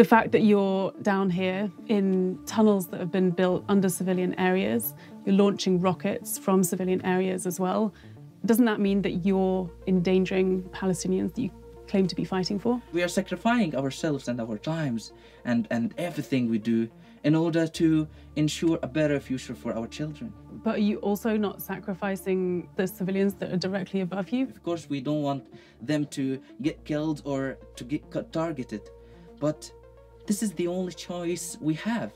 The fact that you're down here in tunnels that have been built under civilian areas, you're launching rockets from civilian areas as well, doesn't that mean that you're endangering Palestinians that you claim to be fighting for? We are sacrificing ourselves and our times and everything we do in order to ensure a better future for our children. But are you also not sacrificing the civilians that are directly above you? Of course, we don't want them to get killed or to get targeted, but this is the only choice we have.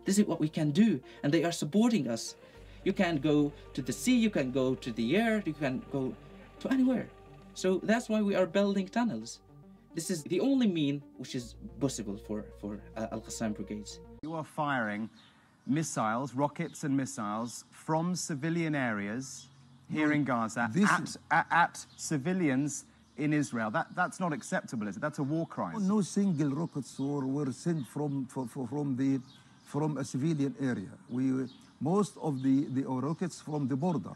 This is what we can do, and they are supporting us. You can go to the sea, you can go to the air, you can go to anywhere. So that's why we are building tunnels. This is the only mean which is possible for Al-Qassam brigades. You are firing missiles, rockets and missiles from civilian areas here in Gaza at civilians in Israel. That's not acceptable, is it? That's a war crime. No single rockets were sent from a civilian area. Most of the rockets from the border.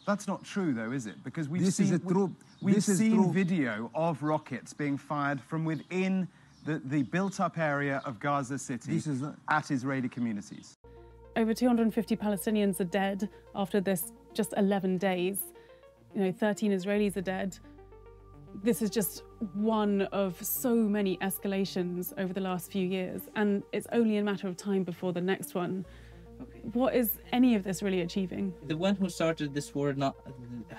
That's not true, though, is it? Because we've This is seen true. video of rockets being fired from within the built-up area of Gaza City at Israeli communities. Over 250 Palestinians are dead after this just 11 days. 13 Israelis are dead. This is just one of so many escalations over the last few years, and it's only a matter of time before the next one. What is any of this really achieving? The one who started this war, not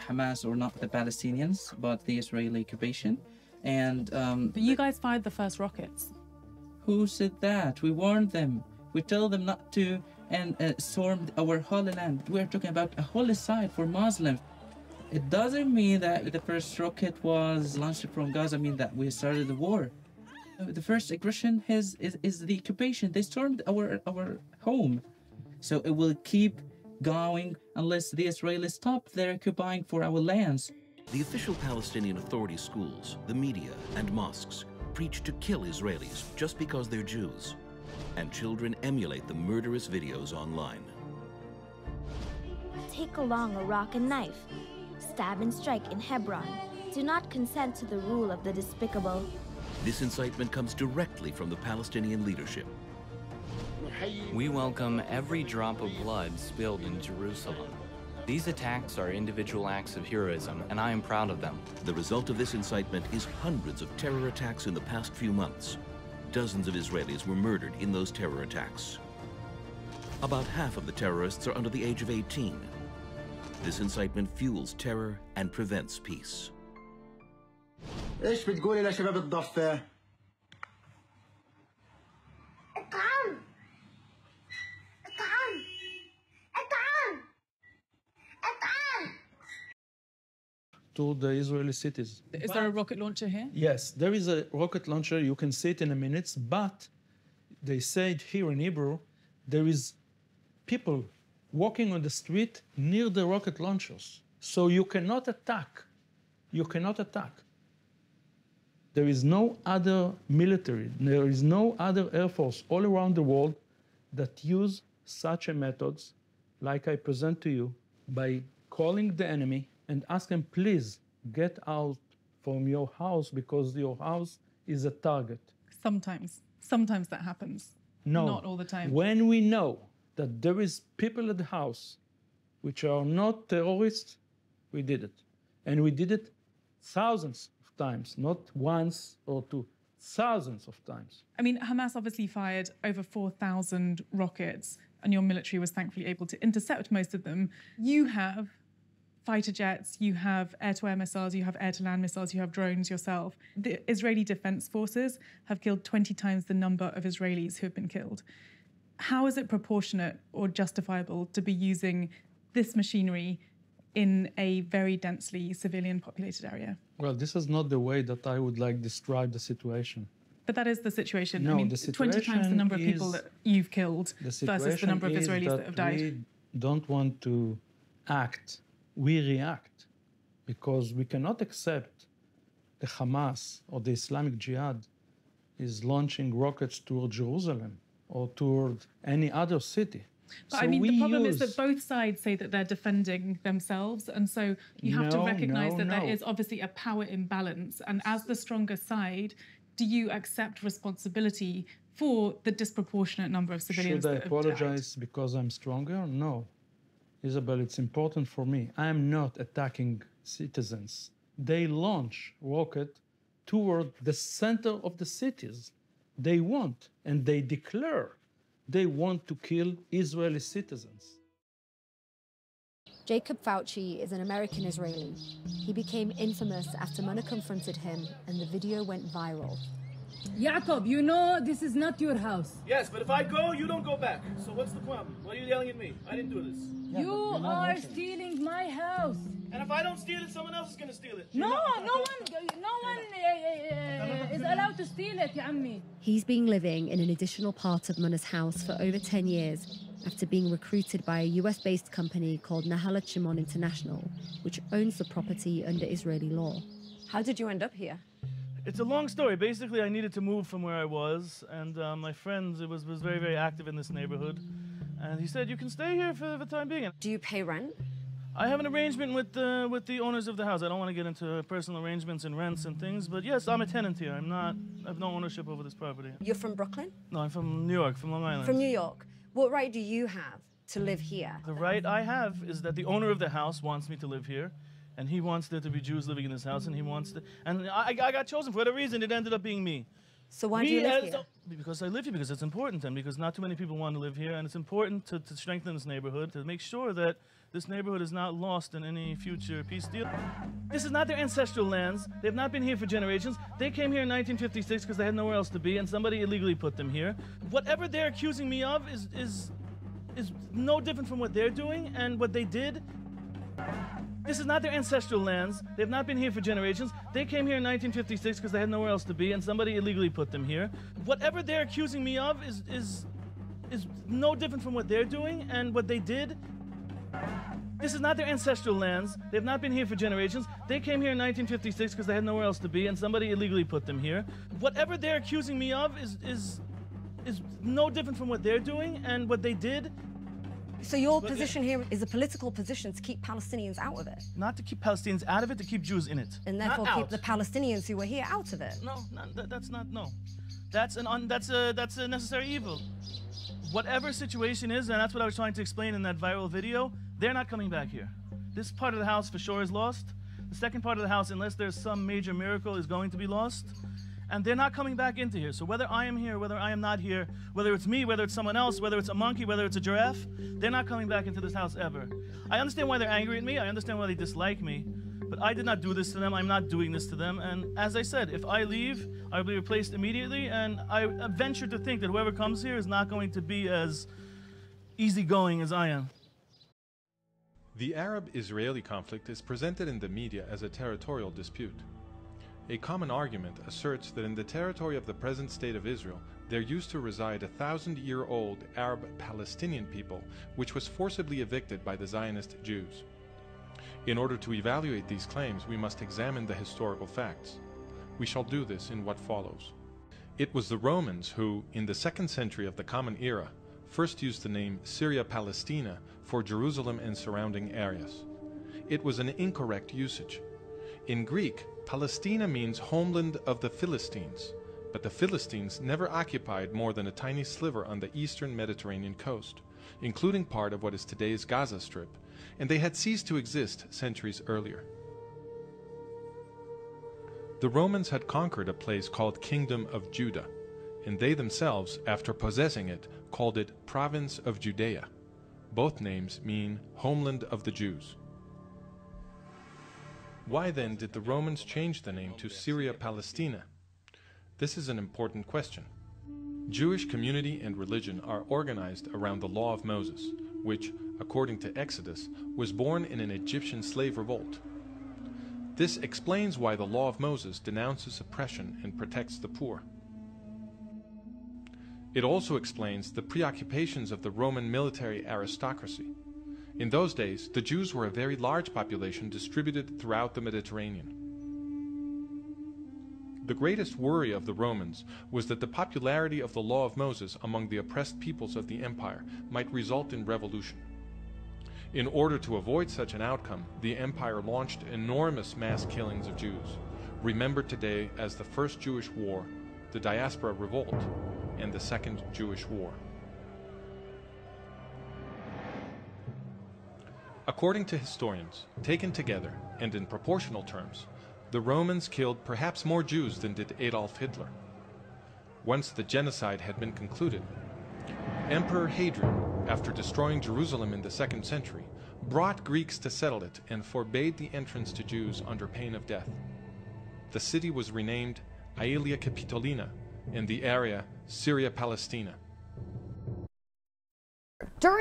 Hamas or not the Palestinians, but the Israeli occupation. And but you guys fired the first rockets. Who said that? We warned them. We told them not to storm our holy land. We're talking about a holy site for Muslims. It doesn't mean that the first rocket was launched from Gaza mean that we started the war. The first aggression is the occupation. They stormed our home. So it will keep going unless the Israelis stop their occupying for our lands. The official Palestinian Authority schools, the media, and mosques preach to kill Israelis just because they're Jews. And children emulate the murderous videos online. Take along a rock and knife. Stab and strike in Hebron. Do not consent to the rule of the despicable. This incitement comes directly from the Palestinian leadership. We welcome every drop of blood spilled in Jerusalem. These attacks are individual acts of heroism, and I am proud of them. The result of this incitement is hundreds of terror attacks in the past few months. Dozens of Israelis were murdered in those terror attacks. About half of the terrorists are under the age of 18. This incitement fuels terror and prevents peace. ايش بتقولي لشباب الضفة؟ To the Israeli cities. Is there a rocket launcher here? Yes, there is a rocket launcher. You can see it in a minute, but they said here in Hebrew, there is people walking on the street near the rocket launchers. So you cannot attack. You cannot attack. There is no other military, there is no other air force all around the world that use such a methods like I present to you by calling the enemy and ask them, please get out from your house because your house is a target. Sometimes that happens. No, not all the time. When we know that there is people at the house which are not terrorists, we did it. And we did it thousands of times, not once or two, thousands of times. I mean, Hamas obviously fired over 4,000 rockets, and your military was thankfully able to intercept most of them. You have fighter jets, you have air-to-air missiles, you have air-to-land missiles, you have drones yourself. The Israeli Defense Forces have killed 20 times the number of Israelis who have been killed. How is it proportionate or justifiable to be using this machinery in a very densely civilian populated area? Well, this is not the way that I would like describe the situation. But that is the situation. No, I mean, the situation 20 times the number of people that you've killed versus the number of Israelis that have died. We don't want to act. We react because we cannot accept the Hamas or the Islamic Jihad is launching rockets toward Jerusalem or toward any other city. But I mean, the problem is that both sides say that they're defending themselves, and so you have to recognize that there is obviously a power imbalance, and as the stronger side, Do you accept responsibility for the disproportionate number of civilians Should I that have apologize because I'm stronger? No. Isabel, it's important for me. I am not attacking citizens. They launch rocket toward the center of the cities. They want, and they declare, they want to kill Israeli citizens. Jacob Fauci is an American Israeli. He became infamous after Mona confronted him and the video went viral. Jacob, you know this is not your house. Yes, but if I go, you don't go back. So what's the problem? Why are you yelling at me? I didn't do this. You are stealing my house. And if I don't steal it, someone else is going to steal it. No one is allowed to steal it, ya ammi. He's been living in an additional part of Mona's house for over 10 years after being recruited by a US-based company called Nahalat Shimon International, which owns the property under Israeli law. How did you end up here? It's a long story. Basically, I needed to move from where I was, and my friend was very, very active in this neighborhood. And he said, you can stay here for the time being. Do you pay rent? I have an arrangement with the owners of the house. I don't want to get into personal arrangements and rents and things, but yes, I'm a tenant here. I have no ownership over this property. You're from Brooklyn? No, I'm from New York, from Long Island. From New York. What right do you have to live here? The right I have is that the owner of the house wants me to live here, and he wants there to be Jews living in this house, and he wants to... And I got chosen for whatever reason. It ended up being me. So why do you live here? Because I live here, because it's important, and because not too many people want to live here, and it's important to strengthen this neighborhood, to make sure that this neighborhood is not lost in any future peace deal. This is not their ancestral lands. They've not been here for generations. They came here in 1956 because they had nowhere else to be, and somebody illegally put them here. Whatever they're accusing me of is no different from what they're doing, and what they did. This is not their ancestral lands. They've not been here for generations. They came here in 1956 because they had nowhere else to be, and somebody illegally put them here. Whatever they're accusing me of is no different from what they're doing, and what they did. This is not their ancestral lands. They've not been here for generations. They came here in 1956 because they had nowhere else to be, and somebody illegally put them here. Whatever they're accusing me of is no different from what they're doing, and what they did. So your position here is a political position to keep Palestinians out of it? Not to keep Palestinians out of it, to keep Jews in it. And therefore keep the Palestinians who were here out of it? No, that's not, no. That's a necessary evil. Whatever situation is, and that's what I was trying to explain in that viral video, they're not coming back here. This part of the house for sure is lost. The second part of the house, unless there's some major miracle, is going to be lost. And they're not coming back into here. So whether I am here, whether I am not here, whether it's me, whether it's someone else, whether it's a monkey, whether it's a giraffe, they're not coming back into this house ever. I understand why they're angry at me. I understand why they dislike me. But I did not do this to them. I'm not doing this to them. And as I said, if I leave, I'll be replaced immediately. And I venture to think that whoever comes here is not going to be as easygoing as I am. The Arab-Israeli conflict is presented in the media as a territorial dispute. A common argument asserts that in the territory of the present state of Israel, there used to reside a 1,000-year-old Arab Palestinian people, which was forcibly evicted by the Zionist Jews. In order to evaluate these claims, we must examine the historical facts. We shall do this in what follows. It was the Romans who, in the 2nd century of the Common Era, first used the name Syria Palestina for Jerusalem and surrounding areas. It was an incorrect usage. In Greek, Palestina means homeland of the Philistines, but the Philistines never occupied more than a tiny sliver on the eastern Mediterranean coast, including part of what is today's Gaza Strip, and they had ceased to exist centuries earlier. The Romans had conquered a place called Kingdom of Judah, and they themselves, after possessing it, called it Province of Judea. Both names mean homeland of the Jews. Why then did the Romans change the name to Syria Palestina? This is an important question. Jewish community and religion are organized around the law of Moses, which, according to Exodus, was born in an Egyptian slave revolt. This explains why the law of Moses denounces oppression and protects the poor. It also explains the preoccupations of the Roman military aristocracy. In those days, the Jews were a very large population distributed throughout the Mediterranean. The greatest worry of the Romans was that the popularity of the law of Moses among the oppressed peoples of the empire might result in revolution. In order to avoid such an outcome, the empire launched enormous mass killings of Jews, remembered today as the First Jewish War, the Diaspora Revolt, and the Second Jewish War. According to historians, taken together and in proportional terms, the Romans killed perhaps more Jews than did Adolf Hitler. Once the genocide had been concluded, Emperor Hadrian, after destroying Jerusalem in the 2nd century, brought Greeks to settle it and forbade the entrance to Jews under pain of death. The city was renamed Aelia Capitolina, and the area Syria Palestina.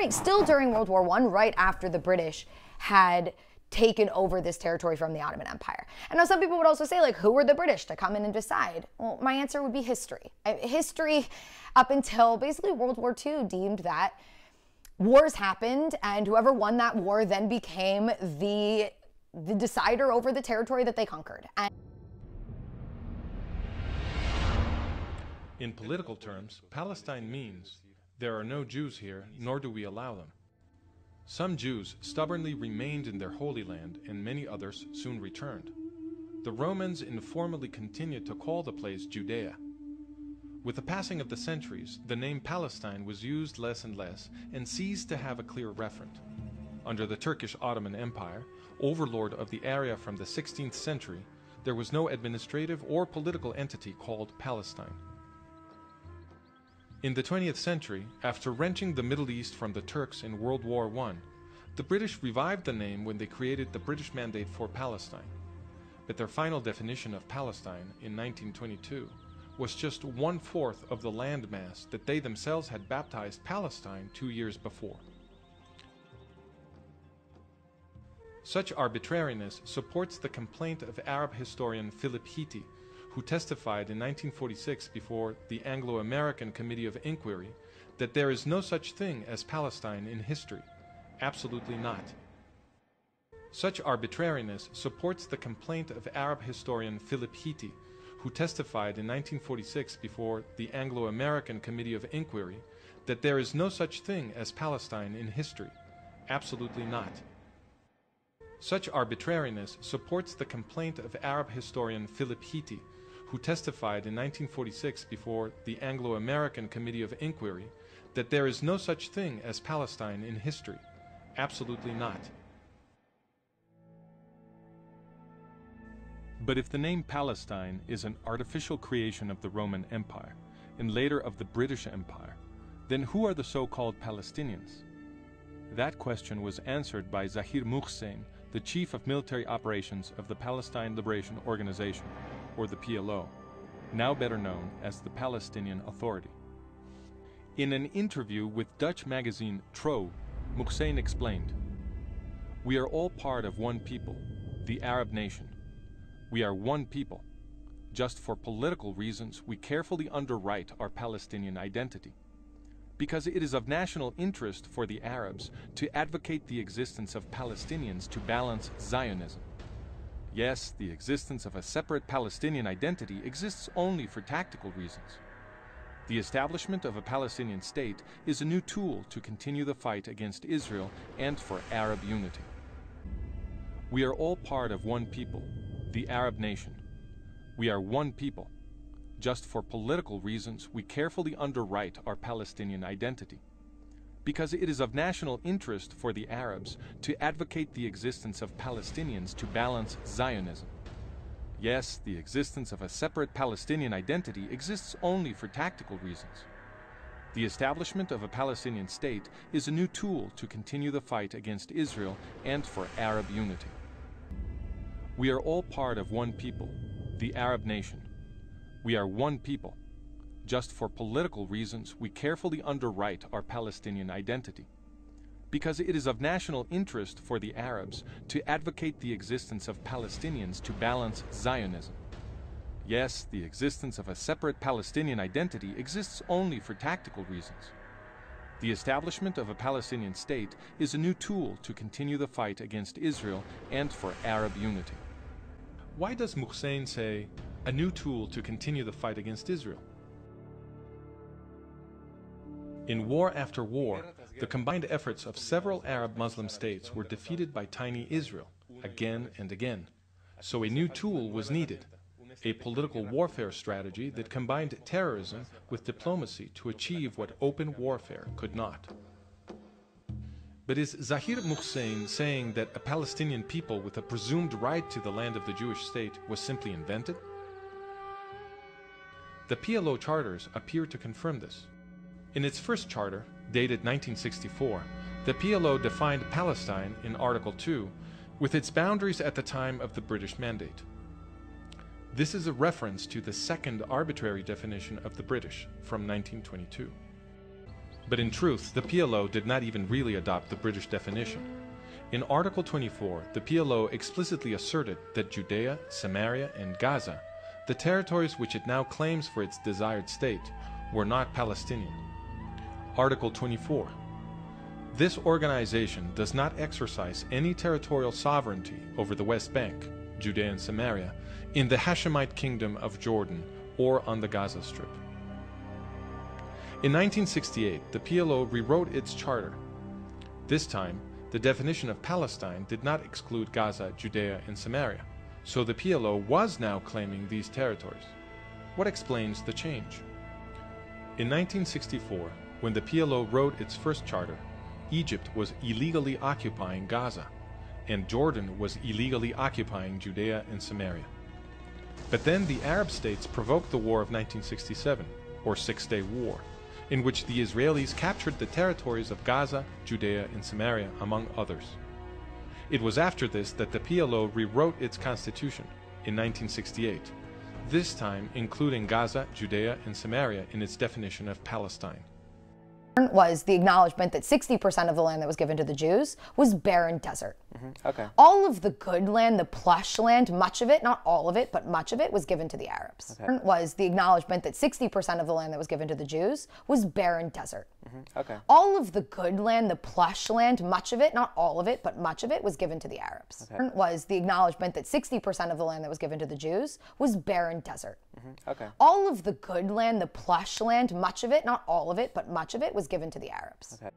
Still during World War I, right after the British had taken over this territory from the Ottoman Empire. And now some people would also say, like, who were the British to come in and decide? Well, my answer would be history. History up until basically World War II deemed that wars happened, and whoever won that war then became the decider over the territory that they conquered. In political terms, Palestine means there are no Jews here, nor do we allow them. Some Jews stubbornly remained in their Holy Land, and many others soon returned. The Romans informally continued to call the place Judea. With the passing of the centuries, the name Palestine was used less and less and ceased to have a clear referent. Under the Turkish Ottoman Empire, overlord of the area from the 16th century, there was no administrative or political entity called Palestine. In the 20th century, after wrenching the Middle East from the Turks in World War I, the British revived the name when they created the British Mandate for Palestine. But their final definition of Palestine in 1922 was just 1/4 of the landmass that they themselves had baptized Palestine 2 years before. Such arbitrariness supports the complaint of Arab historian Philip Hitti, who testified in 1946 before the Anglo-American Committee of Inquiry that there is no such thing as Palestine in history. Absolutely not. Such arbitrariness supports the complaint of Arab historian Philip Hitti, who testified in 1946 before the Anglo-American Committee of Inquiry that there is no such thing as Palestine in history. Absolutely not. Such arbitrariness supports the complaint of Arab historian Philip Hitti, who testified in 1946 before the Anglo-American Committee of Inquiry that there is no such thing as Palestine in history. Absolutely not. But if the name Palestine is an artificial creation of the Roman Empire, and later of the British Empire, then who are the so-called Palestinians? That question was answered by Zahir Muhsin, the Chief of Military Operations of the Palestine Liberation Organization, or the PLO, now better known as the Palestinian Authority. In an interview with Dutch magazine Trouw, Muhsin explained, "We are all part of one people, the Arab nation. We are one people. Just for political reasons, we carefully underwrite our Palestinian identity. Because it is of national interest for the Arabs to advocate the existence of Palestinians to balance Zionism. Yes, the existence of a separate Palestinian identity exists only for tactical reasons. The establishment of a Palestinian state is a new tool to continue the fight against Israel and for Arab unity. We are all part of one people, the Arab nation. We are one people. Just for political reasons, we carefully underwrite our Palestinian identity. Because it is of national interest for the Arabs to advocate the existence of Palestinians to balance Zionism. Yes, the existence of a separate Palestinian identity exists only for tactical reasons. The establishment of a Palestinian state is a new tool to continue the fight against Israel and for Arab unity. We are all part of one people, the Arab nation. We are one people. Just for political reasons, we carefully underwrite our Palestinian identity. Because it is of national interest for the Arabs to advocate the existence of Palestinians to balance Zionism. Yes, the existence of a separate Palestinian identity exists only for tactical reasons. The establishment of a Palestinian state is a new tool to continue the fight against Israel and for Arab unity." Why does Muhsin say, "a new tool to continue the fight against Israel"? In war after war, the combined efforts of several Arab Muslim states were defeated by tiny Israel, again and again. So a new tool was needed. a political warfare strategy that combined terrorism with diplomacy to achieve what open warfare could not. But is Zahir Muhsin saying that a Palestinian people with a presumed right to the land of the Jewish state was simply invented? The PLO charters appear to confirm this. In its first charter, dated 1964, the PLO defined Palestine in Article 2 with its boundaries at the time of the British Mandate. This is a reference to the second arbitrary definition of the British from 1922. But in truth, the PLO did not even really adopt the British definition. In Article 24, the PLO explicitly asserted that Judea, Samaria, and Gaza, the territories which it now claims for its desired state, were not Palestinian. Article 24. This organization does not exercise any territorial sovereignty over the West Bank, Judea and Samaria, in the Hashemite Kingdom of Jordan, or on the Gaza Strip. In 1968, the PLO rewrote its charter. This time, the definition of Palestine did not exclude Gaza, Judea, and Samaria, so the PLO was now claiming these territories. What explains the change? In 1964, when the PLO wrote its first charter, Egypt was illegally occupying Gaza, and Jordan was illegally occupying Judea and Samaria. But then the Arab states provoked the War of 1967, or Six-Day War, in which the Israelis captured the territories of Gaza, Judea, and Samaria, among others. It was after this that the PLO rewrote its constitution in 1968, this time including Gaza, Judea, and Samaria in its definition of Palestine. Was the acknowledgement that 60% of the land that was given to the Jews was barren desert. Okay. All of the good land, the plush land, much of it, not all of it, but much of it was given to the Arabs. Okay. Was the acknowledgement that 60% of the land that was given to the Jews was barren desert. Okay. All of the good land, the plush land, much of it, not all of it, but much of it was given to the Arabs. Okay. Was the acknowledgement that 60% of the land that was given to the Jews was barren desert. Okay. All of the good land, the plush land, much of it, not all of it, but much of it was given to the Arabs. Okay.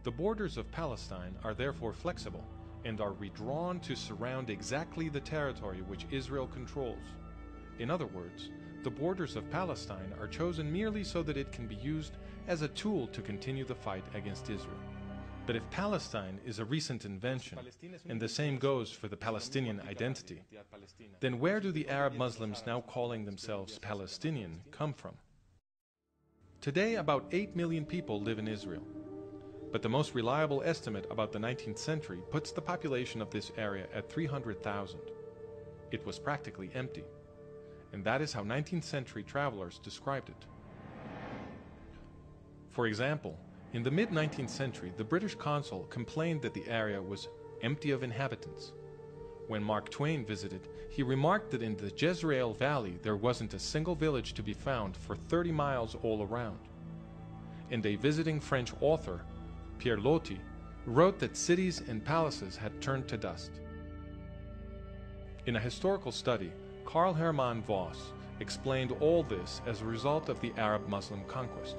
The borders of Palestine are therefore flexible and are redrawn to surround exactly the territory which Israel controls. In other words, the borders of Palestine are chosen merely so that it can be used as a tool to continue the fight against Israel. But if Palestine is a recent invention, and the same goes for the Palestinian identity, then where do the Arab Muslims now calling themselves Palestinian come from? Today, about 8 million people live in Israel. But the most reliable estimate about the 19th century puts the population of this area at 300,000. It was practically empty. And that is how 19th century travelers described it. For example, in the mid-19th century, the British consul complained that the area was empty of inhabitants. When Mark Twain visited, he remarked that in the Jezreel Valley there wasn't a single village to be found for 30 miles all around. And a visiting French author, Pierre Loti, wrote that cities and palaces had turned to dust. In a historical study, Karl Hermann Voss explained all this as a result of the Arab-Muslim conquest.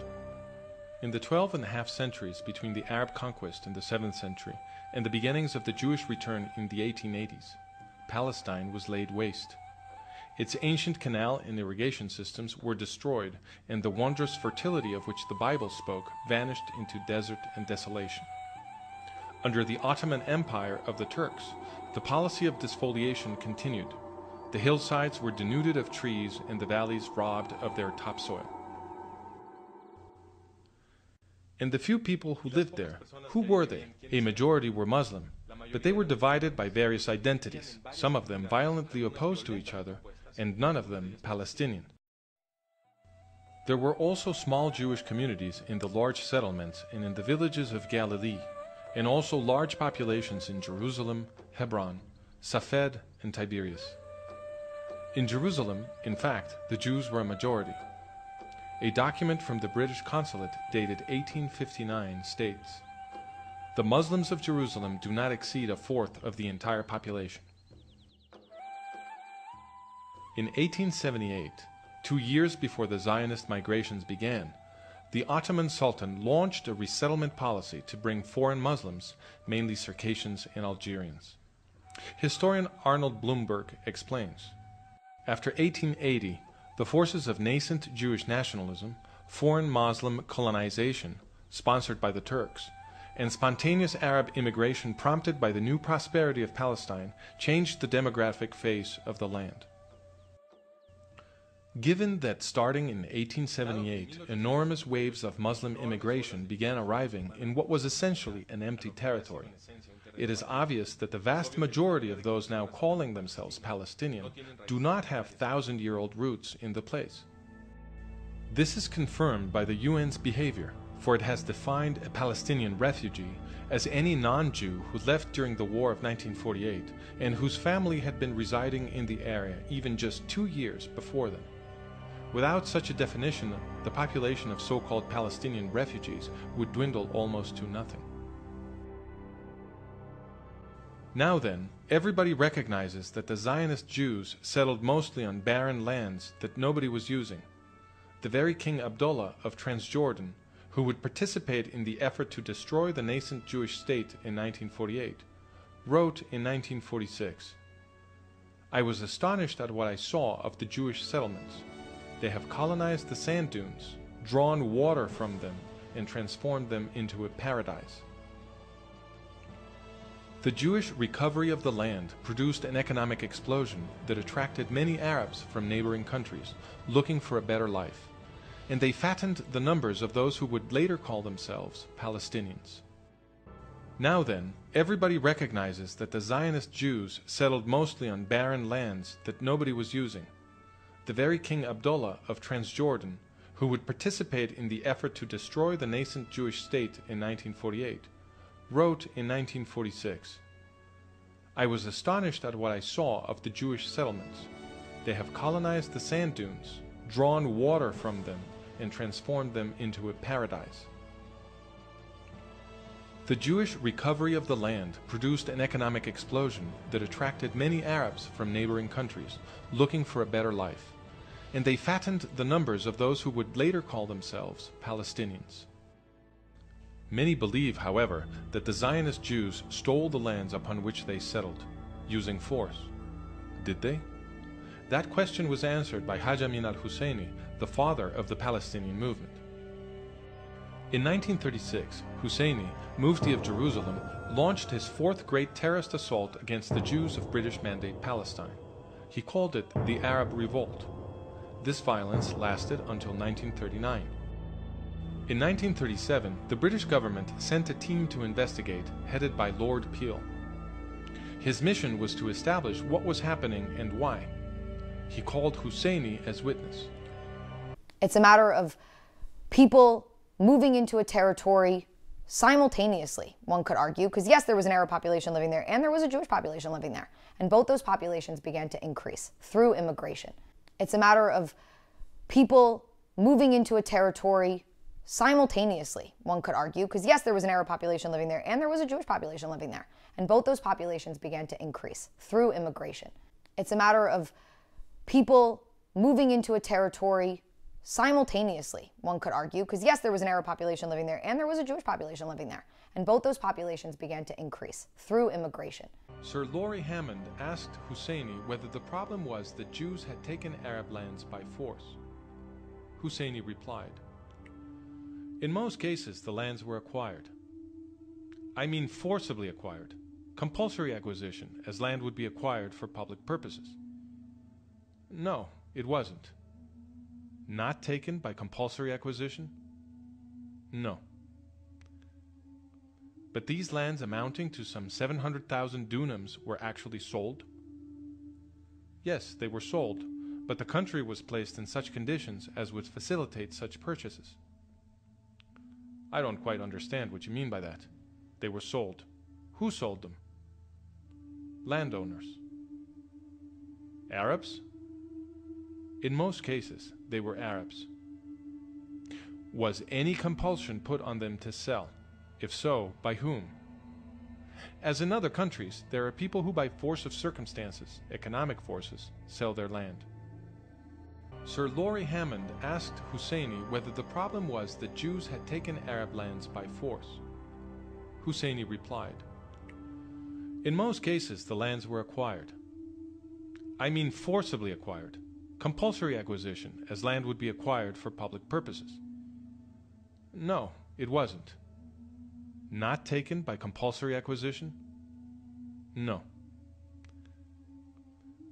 In the 12.5 centuries between the Arab conquest in the 7th century and the beginnings of the Jewish return in the 1880s, Palestine was laid waste. Its ancient canal and irrigation systems were destroyed, and the wondrous fertility of which the Bible spoke vanished into desert and desolation. Under the Ottoman Empire of the Turks, the policy of desfoliation continued. The hillsides were denuded of trees and the valleys robbed of their topsoil. And the few people who lived there, who were they? A majority were Muslim, but they were divided by various identities, some of them violently opposed to each other, and none of them Palestinian. There were also small Jewish communities in the large settlements and in the villages of Galilee, and also large populations in Jerusalem, Hebron, Safed, and Tiberias. In Jerusalem, in fact, the Jews were a majority. A document from the British consulate dated 1859 states, "The Muslims of Jerusalem do not exceed a fourth of the entire population." In 1878, 2 years before the Zionist migrations began, the Ottoman Sultan launched a resettlement policy to bring foreign Muslims, mainly Circassians and Algerians. Historian Arnold Blumberg explains, After 1880, the forces of nascent Jewish nationalism, foreign Muslim colonization, sponsored by the Turks, and spontaneous Arab immigration prompted by the new prosperity of Palestine changed the demographic face of the land. Given that starting in 1878, enormous waves of Muslim immigration began arriving in what was essentially an empty territory, it is obvious that the vast majority of those now calling themselves Palestinian do not have thousand-year-old roots in the place. This is confirmed by the UN's behavior, for it has defined a Palestinian refugee as any non-Jew who left during the War of 1948 and whose family had been residing in the area even just 2 years before them. Without such a definition, the population of so-called Palestinian refugees would dwindle almost to nothing. Now then, everybody recognizes that the Zionist Jews settled mostly on barren lands that nobody was using. The very King Abdullah of Transjordan, who would participate in the effort to destroy the nascent Jewish state in 1948, wrote in 1946, "I was astonished at what I saw of the Jewish settlements. They have colonized the sand dunes, drawn water from them, and transformed them into a paradise." The Jewish recovery of the land produced an economic explosion that attracted many Arabs from neighboring countries looking for a better life, and they fattened the numbers of those who would later call themselves Palestinians. Now then, everybody recognizes that the Zionist Jews settled mostly on barren lands that nobody was using. The very King Abdullah of Transjordan, who would participate in the effort to destroy the nascent Jewish state in 1948, wrote in 1946, "I was astonished at what I saw of the Jewish settlements. They have colonized the sand dunes, drawn water from them, and transformed them into a paradise." The Jewish recovery of the land produced an economic explosion that attracted many Arabs from neighboring countries looking for a better life, and they fattened the numbers of those who would later call themselves Palestinians. Many believe, however, that the Zionist Jews stole the lands upon which they settled, using force. Did they? That question was answered by Haj Amin al-Husseini, the father of the Palestinian movement. In 1936, Husseini, Mufti of Jerusalem, launched his fourth great terrorist assault against the Jews of British Mandate Palestine. He called it the Arab Revolt. This violence lasted until 1939. In 1937, the British government sent a team to investigate, headed by Lord Peel. His mission was to establish what was happening and why. He called Husseini as witness. It's a matter of people moving into a territory simultaneously, one could argue, because yes, there was an Arab population living there and there was a Jewish population living there. And both those populations began to increase through immigration. It's a matter of people moving into a territory simultaneously, one could argue, because yes, there was an Arab population living there and there was a Jewish population living there. And both those populations began to increase through immigration. It's a matter of people moving into a territory simultaneously, one could argue, because yes, there was an Arab population living there and there was a Jewish population living there. And both those populations began to increase through immigration. Sir Laurie Hammond asked Husseini whether the problem was that Jews had taken Arab lands by force. Husseini replied, "In most cases, the lands were acquired. I mean forcibly acquired, compulsory acquisition, as land would be acquired for public purposes. No, it wasn't. Not taken by compulsory acquisition? No. But these lands amounting to some 700,000 dunams were actually sold? Yes, they were sold, but the country was placed in such conditions as would facilitate such purchases." "I don't quite understand what you mean by that. They were sold. Who sold them?" "Landowners." "Arabs?" "In most cases, they were Arabs." "Was any compulsion put on them to sell? If so, by whom?" "As in other countries, there are people who by force of circumstances, economic forces, sell their land." Sir Laurie Hammond asked Husseini whether the problem was that Jews had taken Arab lands by force. Husseini replied, "In most cases, the lands were acquired. I mean forcibly acquired. Compulsory acquisition, as land would be acquired for public purposes. No, it wasn't. Not taken by compulsory acquisition? No.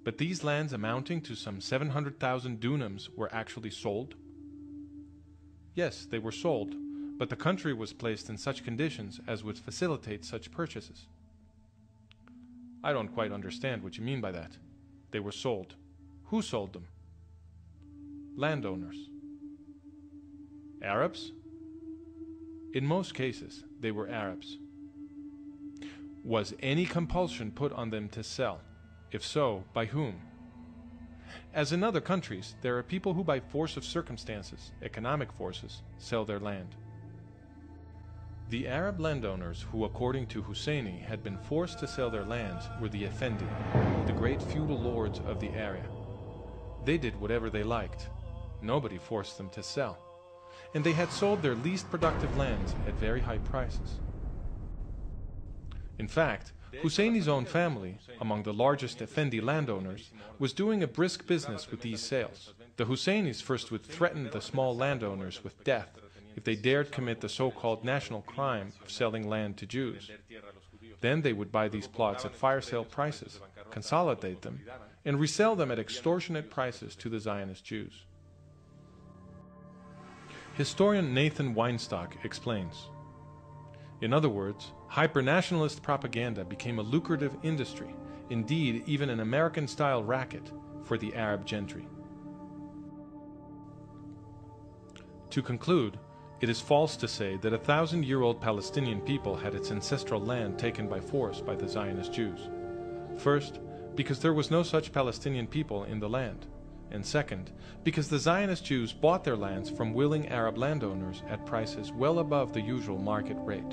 But these lands amounting to some 700,000 dunams were actually sold? Yes, they were sold, but the country was placed in such conditions as would facilitate such purchases. I don't quite understand what you mean by that. They were sold. Who sold them? Landowners. Arabs? In most cases, they were Arabs. Was any compulsion put on them to sell? If so, by whom? As in other countries, there are people who by force of circumstances, economic forces, sell their land. The Arab landowners who, according to Husseini, had been forced to sell their lands were the Effendi, the great feudal lords of the area. They did whatever they liked. Nobody forced them to sell. And they had sold their least productive lands at very high prices. In fact, Husseini's own family, among the largest Effendi landowners, was doing a brisk business with these sales. The Husseinis first would threaten the small landowners with death if they dared commit the so-called national crime of selling land to Jews. Then they would buy these plots at fire sale prices, consolidate them, and resell them at extortionate prices to the Zionist Jews. Historian Nathan Weinstock explains, in other words, hyper-nationalist propaganda became a lucrative industry, indeed even an American-style racket, for the Arab gentry. To conclude, it is false to say that a 1,000-year-old Palestinian people had its ancestral land taken by force by the Zionist Jews. First, because there was no such Palestinian people in the land. And second, because the Zionist Jews bought their lands from willing Arab landowners at prices well above the usual market rate.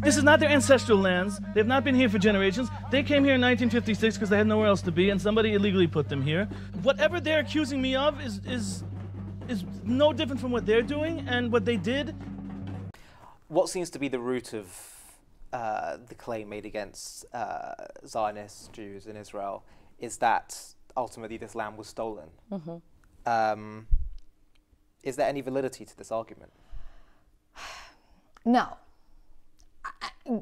This is not their ancestral lands. They've not been here for generations. They came here in 1956 because they had nowhere else to be, and somebody illegally put them here. Whatever they're accusing me of is no different from what they're doing and what they did. What seems to be the root of the claim made against Zionist Jews in Israel is that ultimately this land was stolen. Mm-hmm. Is there any validity to this argument? No.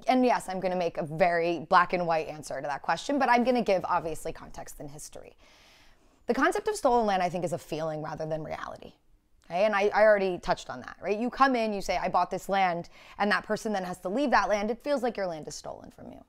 And yes, I'm going to make a very black and white answer to that question, but I'm going to give, obviously, context and history. The concept of stolen land, I think, is a feeling rather than reality. Okay? And I already touched on that, right? You come in, you say, I bought this land, and that person then has to leave that land. It feels like your land is stolen from you.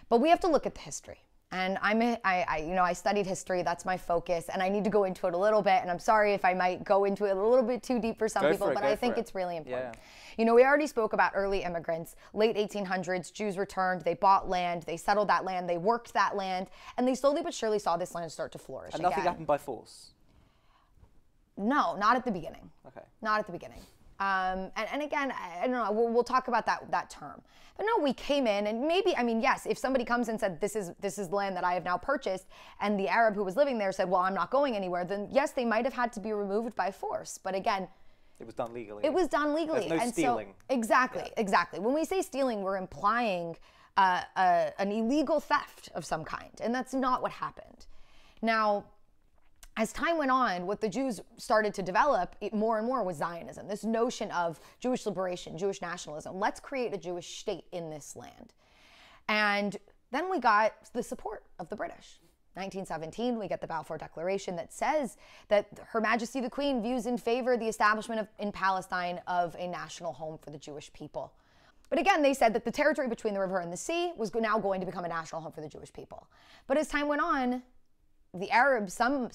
But we have to look at the history. And I studied history, that's my focus, and I need to go into it a little bit, and I'm sorry if I might go into it a little bit too deep for some people, but I think it's really important. Yeah. You know, we already spoke about early immigrants, late 1800s, Jews returned, they bought land, they settled that land, they worked that land, and they slowly but surely saw this land start to flourish. And nothing happened by force? No, not at the beginning. Okay. Not at the beginning. And again, I don't know, we'll talk about that term. But no, we came in and maybe, I mean, yes, if somebody comes and said, this is land that I have now purchased, and the Arab who was living there said, well, I'm not going anywhere, then yes, they might have had to be removed by force. But again, it was done legally. It was done legally. There's no stealing. So, exactly. When we say stealing, we're implying an illegal theft of some kind, and that's not what happened. Now, as time went on, what the Jews started to develop more and more was Zionism, this notion of Jewish liberation, Jewish nationalism. Let's create a Jewish state in this land. And then we got the support of the British. 1917, we get the Balfour Declaration that says that Her Majesty the Queen views in favor the establishment in Palestine of a national home for the Jewish people. But again, they said that the territory between the river and the sea was now going to become a national home for the Jewish people. But as time went on, the Arabs, some,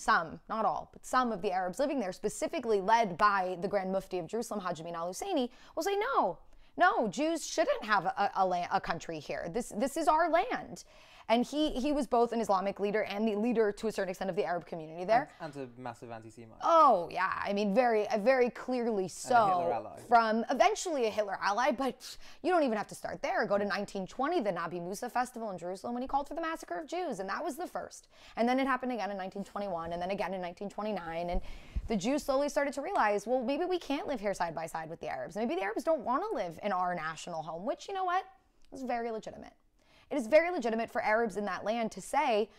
not all, but some of the Arabs living there, specifically led by the Grand Mufti of Jerusalem, Hajj Amin al-Husseini, will say, no, Jews shouldn't have a country here. This is our land. And he was both an Islamic leader and the leader, to a certain extent, of the Arab community there. And a massive anti-Semite. Oh, yeah. I mean, very clearly so. And a Hitler ally. From eventually a Hitler ally, but you don't even have to start there. Go to 1920, the Nabi Musa festival in Jerusalem, when he called for the massacre of Jews, and that was the first. And then it happened again in 1921, and then again in 1929, and the Jews slowly started to realize, well, maybe we can't live here side by side with the Arabs. Maybe the Arabs don't want to live in our national home, which, you know what, is very legitimate. It is very legitimate for Arabs in that land to say,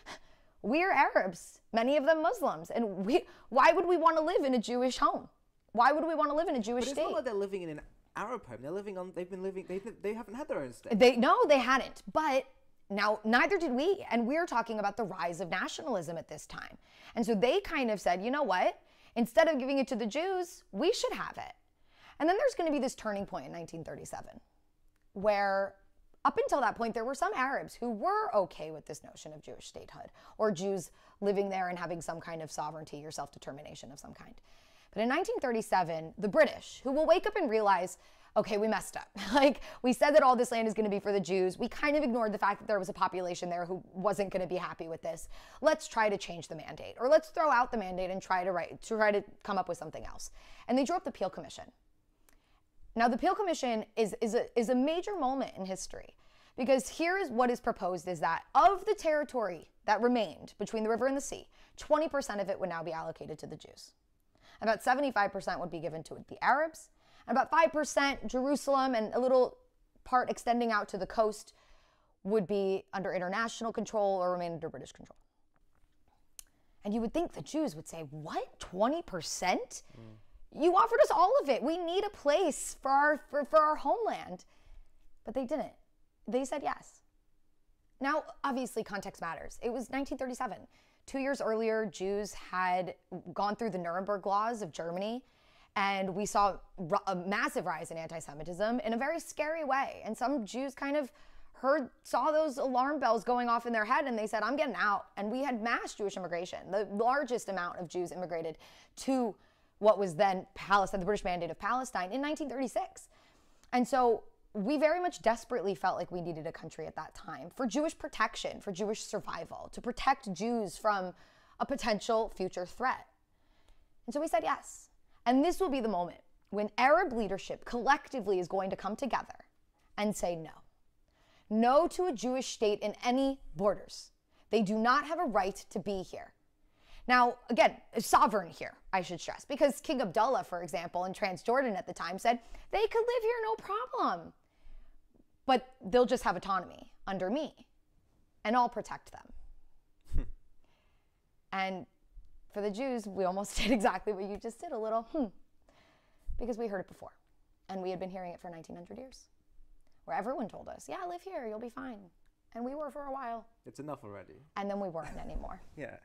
we're Arabs, many of them Muslims, and why would we want to live in a Jewish home? Why would we want to live in a Jewish state? But it's not like they're living in an Arab home. They haven't had their own state. No, they hadn't. But now, neither did we. And we're talking about the rise of nationalism at this time. And so they kind of said, you know what? Instead of giving it to the Jews, we should have it. And then there's going to be this turning point in 1937, where up until that point, there were some Arabs who were okay with this notion of Jewish statehood, or Jews living there and having some kind of sovereignty or self-determination of some kind. But in 1937, the British, who will wake up and realize, okay, we messed up. Like, we said that all this land is going to be for the Jews. We kind of ignored the fact that there was a population there who wasn't going to be happy with this. Let's try to change the mandate, or let's throw out the mandate and try to come up with something else. And they drew up the Peel Commission. Now, the Peel Commission is a major moment in history, because here is what is proposed, is that of the territory that remained between the river and the sea, 20% of it would now be allocated to the Jews. About 75% would be given to the Arabs, and about 5% Jerusalem, and a little part extending out to the coast would be under international control or remain under British control. And you would think the Jews would say, what, 20%? You offered us all of it. We need a place for our homeland. But they didn't. They said yes. Now, obviously, context matters. It was 1937. 2 years earlier, Jews had gone through the Nuremberg laws of Germany, and we saw a massive rise in anti-Semitism in a very scary way. And some Jews kind of saw those alarm bells going off in their head, and they said, I'm getting out. And we had mass Jewish immigration. The largest amount of Jews immigrated to what was then Palestine, the British Mandate of Palestine, in 1936. And so we very much desperately felt like we needed a country at that time for Jewish protection, for Jewish survival, to protect Jews from a potential future threat. And so we said yes. And this will be the moment when Arab leadership collectively is going to come together and say no. No to a Jewish state in any borders. They do not have a right to be here. Now, again, sovereign here, I should stress, because King Abdullah, for example, in Transjordan at the time said they could live here no problem, but they'll just have autonomy under me, and I'll protect them. And for the Jews, we almost did exactly what you just did, a little because we heard it before, and we had been hearing it for 1900 years, where everyone told us, yeah, live here, you'll be fine. And we were for a while. It's enough already. And then we weren't anymore. Yeah.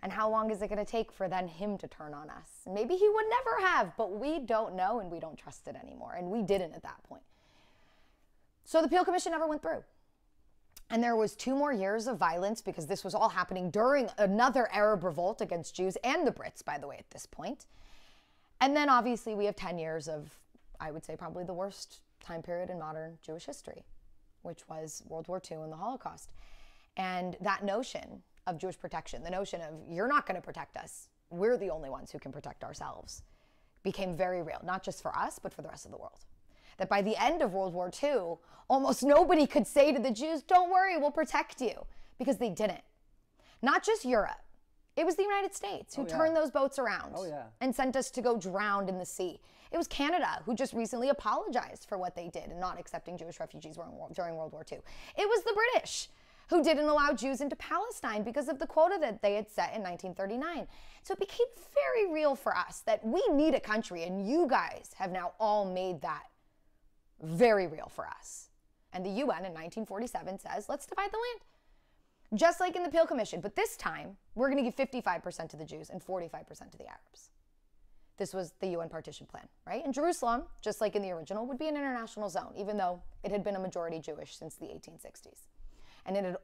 And how long is it going to take for then him to turn on us? Maybe he would never have, but we don't know, and we don't trust it anymore. And we didn't at that point. So the Peel Commission never went through. And there was 2 more years of violence, because this was all happening during another Arab revolt against Jews and the Brits, by the way, at this point. And then obviously we have 10 years of, I would say, probably the worst time period in modern Jewish history, which was World War II and the Holocaust. And that notion of Jewish protection, the notion of you're not going to protect us, we're the only ones who can protect ourselves, became very real, not just for us, but for the rest of the world. That by the end of World War II, almost nobody could say to the Jews, don't worry, we'll protect you, because they didn't. Not just Europe. It was the United States who turned those boats around and sent us to go drown in the sea. It was Canada who just recently apologized for what they did in not accepting Jewish refugees during World War II. It was the British who didn't allow Jews into Palestine because of the quota that they had set in 1939. So it became very real for us that we need a country, and you guys have now all made that very real for us. And the UN in 1947 says, let's divide the land. Just like in the Peel Commission, but this time, we're going to give 55% to the Jews and 45% to the Arabs. This was the UN partition plan, right? And Jerusalem, just like in the original, would be an international zone, even though it had been a majority Jewish since the 1860s. And it had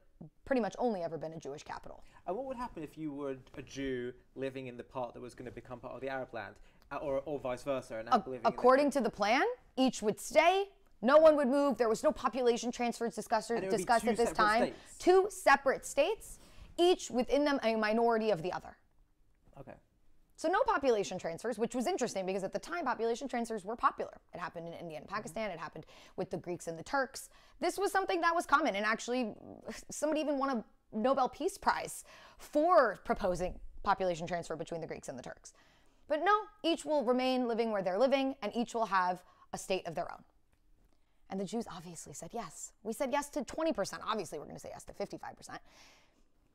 pretty much only ever been a Jewish capital. And what would happen if you were a Jew living in the part that was going to become part of the Arab land, or vice versa? And according to the plan, each would stay, No one would move. There was no population transfers discussed at this time. Two separate states, each within them a minority of the other. Okay. So no population transfers, which was interesting because at the time population transfers were popular. It happened in India and Pakistan. It happened with the Greeks and the Turks. This was something that was common, and actually somebody even won a Nobel Peace Prize for proposing population transfer between the Greeks and the Turks. But no, each will remain living where they're living, and each will have a state of their own. And the Jews obviously said yes. We said yes to 20%. Obviously, we're going to say yes to 55%.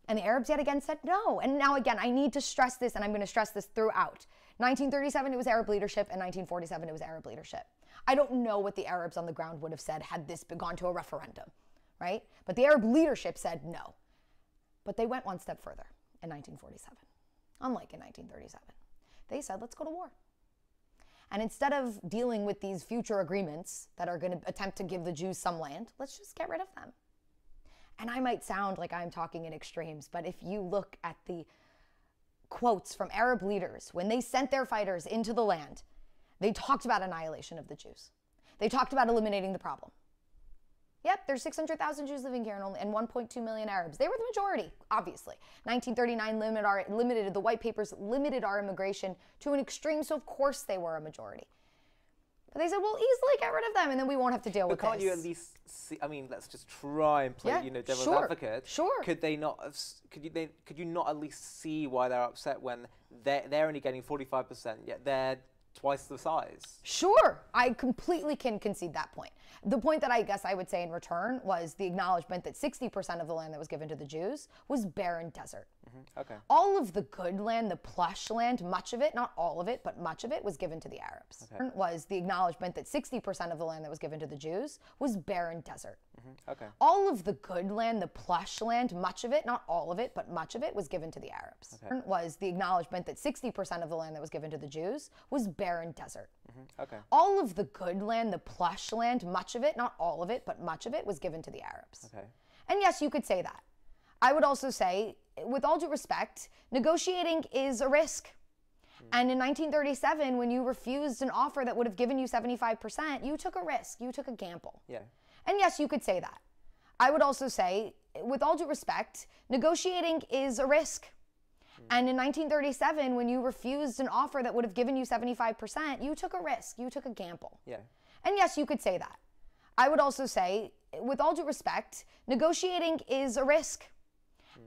And the Arabs yet again said no. And now again, I need to stress this, and I'm going to stress this throughout. 1937, it was Arab leadership, and 1947, it was Arab leadership. I don't know what the Arabs on the ground would have said had this gone to a referendum, right? But the Arab leadership said no. But they went one step further in 1947, unlike in 1937. They said, let's go to war. And instead of dealing with these future agreements that are going to attempt to give the Jews some land, let's just get rid of them. And I might sound like I'm talking in extremes, but if you look at the quotes from Arab leaders, when they sent their fighters into the land, they talked about annihilation of the Jews. They talked about eliminating the problem. Yep, there's 600,000 Jews living here and 1.2 million Arabs. They were the majority, obviously. 1939 the white papers limited our immigration to an extreme, so of course they were a majority. But they said, we'll easily get rid of them, and then we won't have to deal with this. But can't you at least see, I mean, let's just try and play, devil's advocate. Sure. Could they not have, could you not at least see why they're upset when they're only getting 45%, yet they're twice the size? Sure, I completely can concede that point. The point that I guess I would say in return was the acknowledgement that 60% of the land that was given to the Jews was barren desert. Okay. All of the good land, the plush land, much of it, not all of it, but much of it was given to the Arabs. Okay. Was the acknowledgement that 60% of the land that was given to the Jews was barren desert. Okay. All of the good land, the plush land, much of it, not all of it, but much of it was given to the Arabs. Okay. Was the acknowledgement that 60% of the land that was given to the Jews was barren desert. Okay. All of the good land, the plush land, much of it, not all of it, but much of it was given to the Arabs. Okay. And yes, you could say that. I would also say, with all due respect, negotiating is a risk. And in 1937, when you refused an offer that would have given you 75%, you took a risk, you took a gamble. Yeah. And yes, you could say that. I would also say, with all due respect, negotiating is a risk. And in 1937, when you refused an offer that would have given you 75%, you took a risk, you took a gamble. Yeah. And yes, you could say that. I would also say, with all due respect, negotiating is a risk.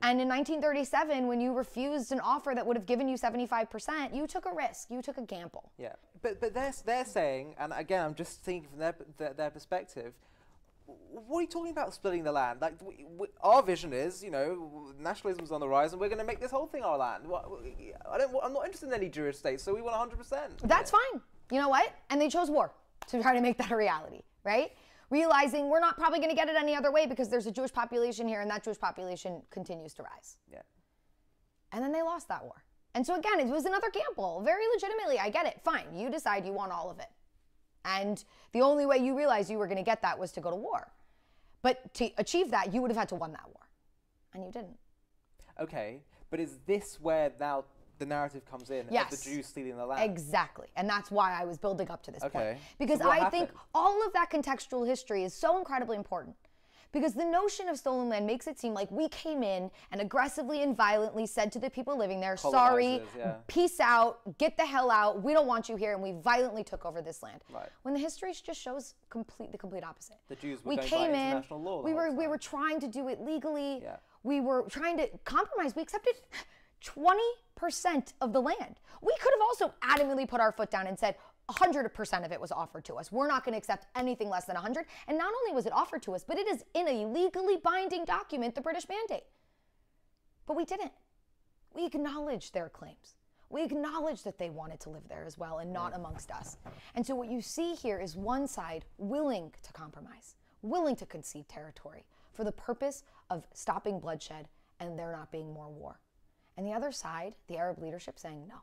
And in 1937, when you refused an offer that would have given you 75%, you took a risk, you took a gamble. Yeah, but they're saying, and again, I'm just thinking from their perspective, what are you talking about splitting the land? Like, our vision is, nationalism's on the rise, and we're going to make this whole thing our land. I'm not interested in any Jewish states, so we want 100%. That's fine. You know what? And they chose war to try to make that a reality, right? Realizing we're not probably going to get it any other way because there's a Jewish population here, and that Jewish population continues to rise. Yeah. And then they lost that war. And so again, it was another gamble. Very legitimately, I get it. Fine, you decide you want all of it. And the only way you realized you were going to get that was to go to war. But to achieve that, you would have had to win that war. And you didn't. Okay, but is this where now the narrative comes in of the Jews stealing the land? Exactly. And that's why I was building up to this point. Because so I think all of that contextual history is so incredibly important. Because the notion of stolen land makes it seem like we came in and aggressively and violently said to the people living there, sorry, peace out, get the hell out, we don't want you here, and we violently took over this land. Right. When the history just shows the complete opposite. The Jews were going by international law. We were trying to do it legally. Yeah. We were trying to compromise. We accepted 20% of the land. We could have also adamantly put our foot down and said 100% of it was offered to us. We're not going to accept anything less than 100. And not only was it offered to us, but it is in a legally binding document, the British Mandate. But we didn't. We acknowledged their claims. We acknowledged that they wanted to live there as well and not amongst us. And so what you see here is one side willing to compromise, willing to concede territory for the purpose of stopping bloodshed and there not being more war. And the other side, the Arab leadership, saying no.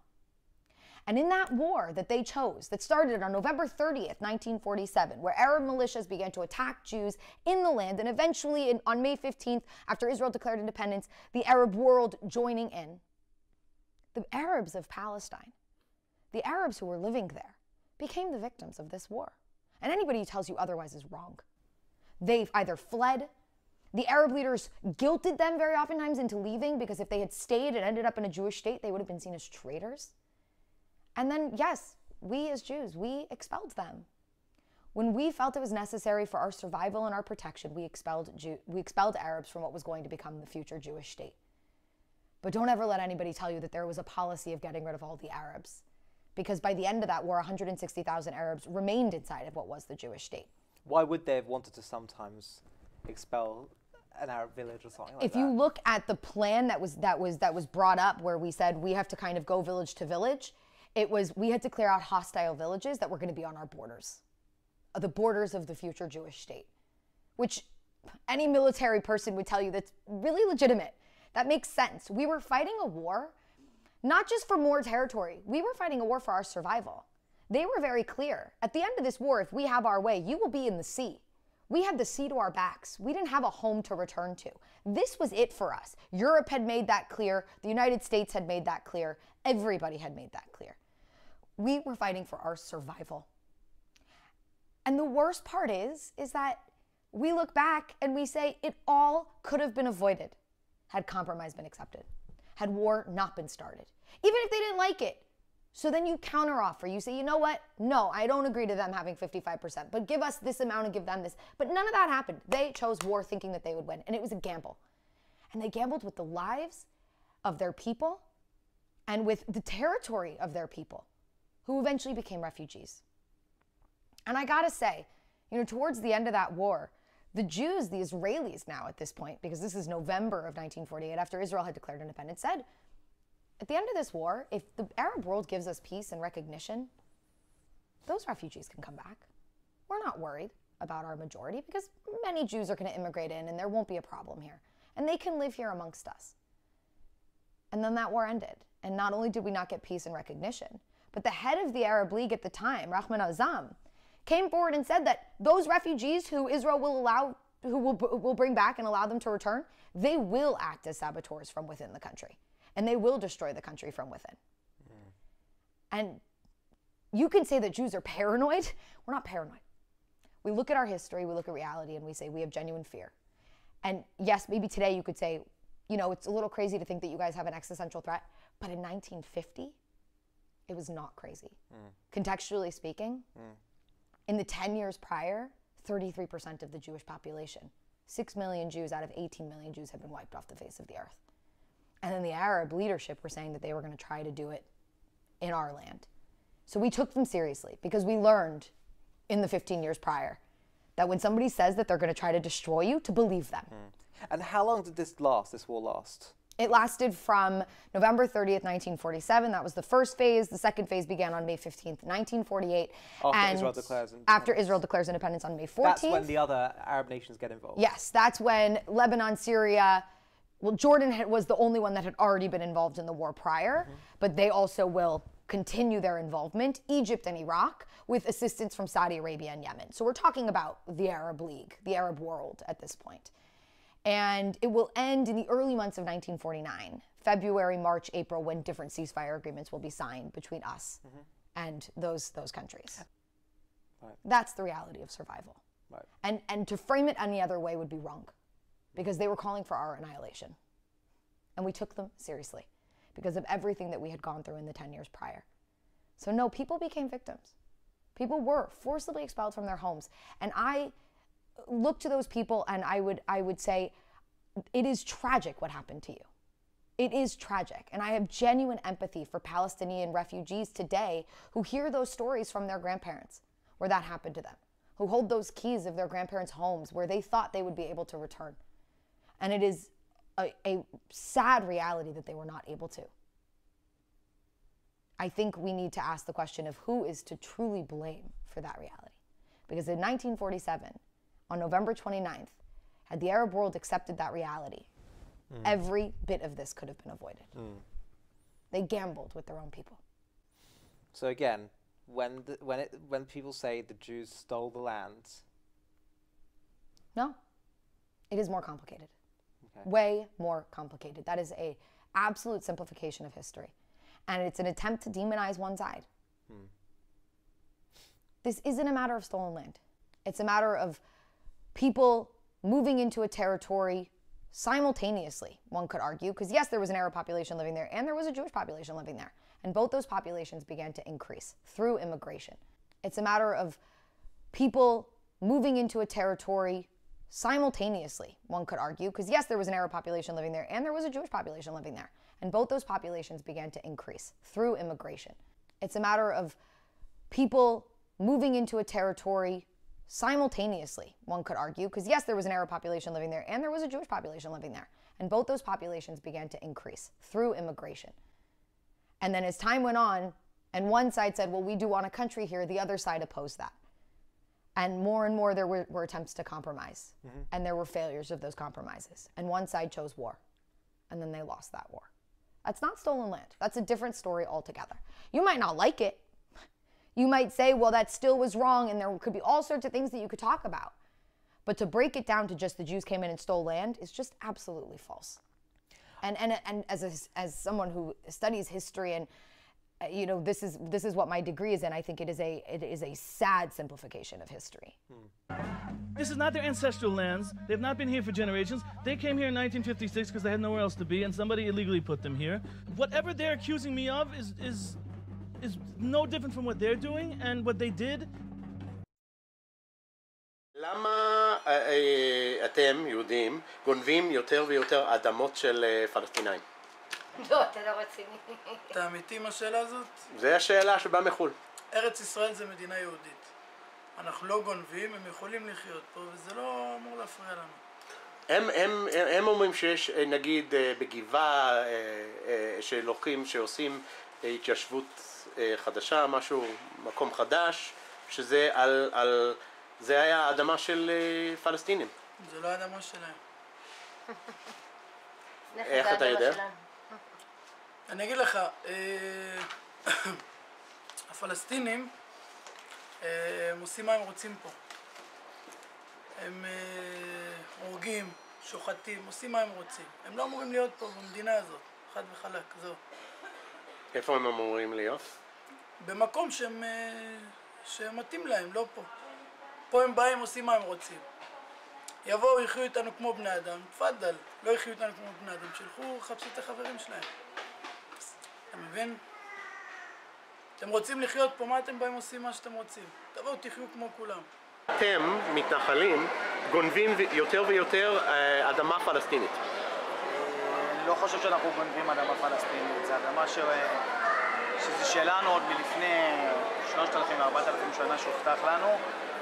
And in that war that they chose, that started on November 30th, 1947, where Arab militias began to attack Jews in the land, and eventually on May 15th, after Israel declared independence, the Arab world joining in, the Arabs of Palestine, the Arabs who were living there, became the victims of this war. And anybody who tells you otherwise is wrong. They've either fled, the Arab leaders guilted them very oftentimes into leaving, because if they had stayed and ended up in a Jewish state, they would have been seen as traitors. And then, yes, we as Jews, we expelled them. When we felt it was necessary for our survival and our protection, we expelled Arabs from what was going to become the future Jewish state. But don't ever let anybody tell you that there was a policy of getting rid of all the Arabs, because by the end of that war, 160,000 Arabs remained inside of what was the Jewish state. Why would they have wanted to sometimes expel an Arab village or something like that? If you look at the plan that was brought up, where we said we have to kind of go village to village, it was we had to clear out hostile villages that were going to be on our borders, the borders of the future Jewish state, which any military person would tell you that's really legitimate. That makes sense. We were fighting a war, not just for more territory. We were fighting a war for our survival. They were very clear. At the end of this war, if we have our way, you will be in the sea. We had the sea to our backs. We didn't have a home to return to. This was it for us. Europe had made that clear. The United States had made that clear. Everybody had made that clear. We were fighting for our survival. And the worst part is that we look back and we say it all could have been avoided had compromise been accepted, had war not been started, even if they didn't like it. So then you counteroffer. You say, you know what? No, I don't agree to them having 55%, but give us this amount and give them this. But none of that happened. They chose war thinking that they would win, and it was a gamble. And they gambled with the lives of their people and with the territory of their people, who eventually became refugees. And I gotta say, towards the end of that war, the Jews, the Israelis now at this point, because this is November of 1948, after Israel had declared independence, said, at the end of this war, if the Arab world gives us peace and recognition, those refugees can come back. We're not worried about our majority, because many Jews are going to immigrate in and there won't be a problem here. And they can live here amongst us. And then that war ended. And not only did we not get peace and recognition, but the head of the Arab League at the time, Rahman al-Azzam, came forward and said that those refugees who Israel will allow, who will bring back and allow them to return, they will act as saboteurs from within the country. And they will destroy the country from within. And you can say that Jews are paranoid. We're not paranoid. We look at our history, we look at reality, and we say we have genuine fear. And yes, maybe today you could say, it's a little crazy to think that you guys have an existential threat. But in 1950, it was not crazy. Contextually speaking, in the 10 years prior, 33% of the Jewish population, 6 million Jews out of 18 million Jews, had been wiped off the face of the earth. And then the Arab leadership were saying that they were going to try to do it in our land. So we took them seriously, because we learned in the 15 years prior that when somebody says that they're going to try to destroy you, to believe them. And how long did this war last? It lasted from November 30th, 1947. That was the first phase. The second phase began on May 15th, 1948. After Israel declares independence on May 14th. That's when the other Arab nations get involved. Yes, that's when Lebanon, Syria, Jordan was the only one that had already been involved in the war prior, but they also will continue their involvement, Egypt and Iraq, with assistance from Saudi Arabia and Yemen. So we're talking about the Arab League, the Arab world at this point. And it will end in the early months of 1949, February, March, April, when different ceasefire agreements will be signed between us and those countries. Right. That's the reality of survival. Right. And to frame it any other way would be wrong, because they were calling for our annihilation. And we took them seriously because of everything that we had gone through in the 10 years prior. So no, people became victims. People were forcibly expelled from their homes. And I look to those people and I would say, it is tragic what happened to you. It is tragic. And I have genuine empathy for Palestinian refugees today who hear those stories from their grandparents where that happened to them, who hold those keys of their grandparents' homes where they thought they would be able to return. And it is a sad reality that they were not able to. I think we need to ask the question of who is to truly blame for that reality. Because in 1947, on November 29th, had the Arab world accepted that reality, every bit of this could have been avoided. They gambled with their own people. So again, when people say the Jews stole the land, no, it is more complicated. Okay. Way more complicated. That is an absolute simplification of history. And it's an attempt to demonize one side. This isn't a matter of stolen land. It's a matter of people moving into a territory simultaneously, one could argue, because yes, there was an Arab population living there and there was a Jewish population living there. And both those populations began to increase through immigration. It's a matter of people moving into a territory simultaneously, one could argue, because yes, there was an Arab population living there and there was a Jewish population living there. And both those populations began to increase through immigration. It's a matter of people moving into a territory simultaneously, one could argue, because yes, there was an Arab population living there and there was a Jewish population living there. And both those populations began to increase through immigration. And then as time went on, and one side said, well, we do want a country here, the other side opposed that. And more there were attempts to compromise. And there were failures of those compromises. And one side chose war. And then they lost that war. That's not stolen land. That's a different story altogether. You might not like it. You might say, well, that still was wrong, and there could be all sorts of things that you could talk about. But to break it down to just the Jews came in and stole land is just absolutely false. And as someone who studies history, and you know, this is what my degree is in, I think it is a sad simplification of history. This is not their ancestral lands. They've not been here for generations. They came here in 1956 because they had nowhere else to be, and somebody illegally put them here. Whatever they're accusing me of is no different from what they're doing and what they did. למה אתם, יהודים, גונבים יותר ויותר אדמות של פלסטינאים? לא, אתה לא רציני. אתה אמיתי עם השאלה הזאת? זו השאלה שבאה מחו"ל. ארץ ישראל זה מדינה יהודית. אנחנו לא גונבים, הם יכולים לחיות פה, וזה לא אמור להפריע לנו. הם אומרים שיש, נגיד, בגבעה שלוקחים, שעושים התיישבות חדשה, משהו, מקום חדש, שזה זה היה אדמה של פלסטינים. זה לא אדמה שלהם. איך אתה יודע? אני אגיד לך, הפלסטינים עושים מה הם רוצים פה. הם הורגים, שוחטים, עושים מה הם רוצים. הם לא אמורים להיות פה במדינה הזאת, חד וחלק, זהו. איפה הם אמורים להיות? במקום שמתאים להם, לא פה. פה הם באים, עושים מה הם רוצים. יבואו, יחיו איתנו כמו בני אדם, תפדל, לא יחיו איתנו כמו בני אדם, שילכו, חפשו את החברים שלהם. אתה מבין? אתם רוצים לחיות פה, מה אתם באים עושים מה שאתם רוצים? תבואו, תחיו כמו כולם. אתם, מתנחלים, גונבים יותר ויותר אדמה פלסטינית. אני לא חושב שאנחנו גונבים אדמה פלסטינית, זה אדמה שזה שלנו עוד מלפני 3,000-4,000 שנה שהובטח לנו,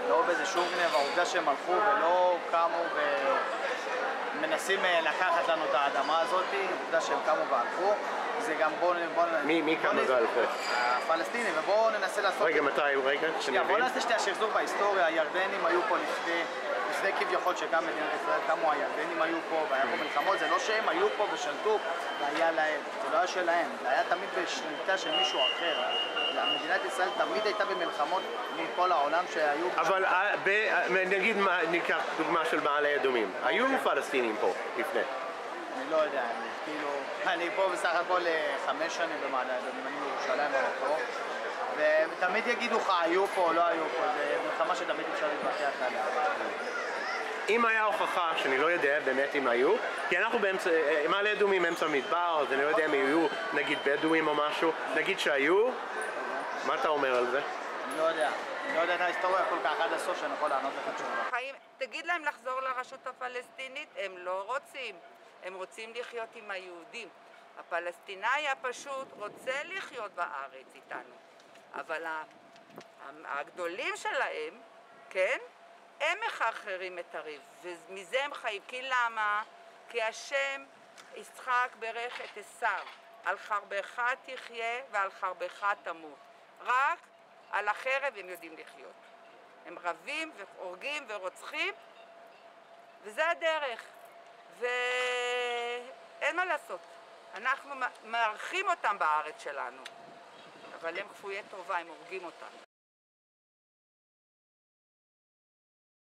לא באיזה שום גנב, העובדה שהם הלכו ולא קמו ומנסים לקחת לנו את האדמה הזאת, העובדה שהם קמו והלכו, זה גם מי קם והלכו? הפלסטינים, ובואו ננסה לעשות... רגע, מתי? רגע, שנבין. בואו נעשה שתי השחזור בהיסטוריה, הירדנים היו פה לפני כביכול שקם מדינת ישראל, קמו הירדנים היו פה והיה פה מלחמות, זה לא שהם היו פה ושלטו והיה להם, זה לא היה שלהם, זה היה תמיד בשליטה של מישהו אחר. מדינת ישראל תמיד הייתה במלחמות מול כל העולם שהיו... אבל נגיד, ניקח דוגמה של מעלה אדומים, היו פלסטינים פה לפני. אני לא יודע, כאילו, אני פה בסך הכל 5 שנים במעלה אדומים, אני בירושלים במקור, ותמיד יגידו לך, היו פה או לא היו פה, זה מלחמה שתמיד אפשר להתווכח עליה. אם היה הוכחה, שאני לא יודע באמת אם היו, כי אנחנו באמצע, מעלה אדומים אמצע מדבר, אז אני לא יודע אם היו, נגיד בדואים או משהו, נגיד שהיו, מה אתה אומר על זה? אני לא יודע. אני לא יודע את ההיסטוריה כל כך עד הסוף שאני יכול לענות לך תשובה. תגיד להם לחזור לרשות הפלסטינית, הם לא רוצים. הם רוצים לחיות עם היהודים. הפלסטיני הפשוט רוצה לחיות בארץ איתנו. אבל הגדולים שלהם, כן, הם מחרחרים את הריב. ומזה הם חיים. כי למה? כי השם יצחק ברך את עשיו. על חרבך תחיה ועל חרבך תמות. רק על החרב הם יודעים לחיות. הם רבים והורגים ורוצחים, וזה הדרך. ואין מה לעשות. אנחנו מארחים אותם בארץ שלנו, אבל הם כפויי טובה, הם הורגים אותנו.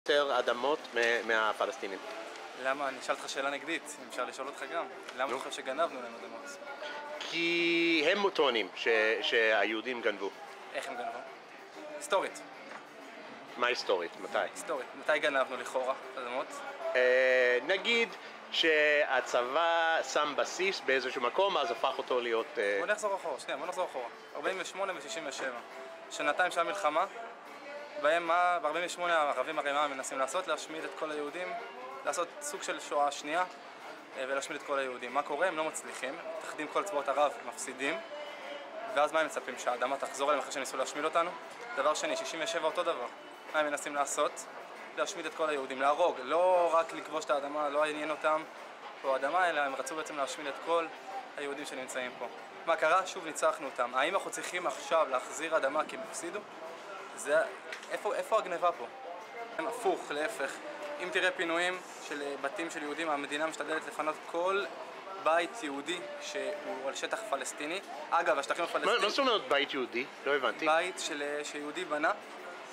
יותר אדמות מהפלסטינים. למה? אני אשאל אותך שאלה נגדית, אם אפשר לשאול אותך גם. למה אתה חושב שגנבנו להם אדמות? כי הם טוענים שהיהודים גנבו. איך הם גנבו? היסטורית. מה היסטורית? מתי? היסטורית. מתי גנבנו לכאורה אדמות? נגיד שהצבא שם בסיס באיזשהו מקום, אז הפך אותו להיות... בוא נחזור אחורה, שנייה, בוא נחזור אחורה. 48 ו-67. שנתיים של המלחמה, בהם ב-48 הערבים הרי מה מנסים לעשות? להשמיד את כל היהודים, לעשות סוג של שואה שנייה ולהשמיד את כל היהודים. מה קורה? הם לא מצליחים, מתאחדים כל צבאות ערב, מפסידים, ואז מה הם מצפים? שהאדמה תחזור אליהם אחרי שניסו להשמיד אותנו? דבר שני, 67 אותו דבר. מה הם מנסים לעשות? להשמיד את כל היהודים, להרוג, לא רק לכבוש את האדמה, לא עניין אותם פה האדמה, אלא הם רצו בעצם להשמיד את כל היהודים שנמצאים פה. מה קרה? שוב ניצחנו אותם. האם אנחנו צריכים עכשיו להחזיר אדמה כי הם הפסידו? זה... איפה הגניבה פה? הם הפוך, להפך. אם תראה פינויים של בתים של יהודים, המדינה משתדלת לפנות כל בית יהודי שהוא על שטח פלסטיני. אגב, השטחים הפלסטינים... מה זאת אומרת בית יהודי? לא הבנתי. בית שיהודי בנה,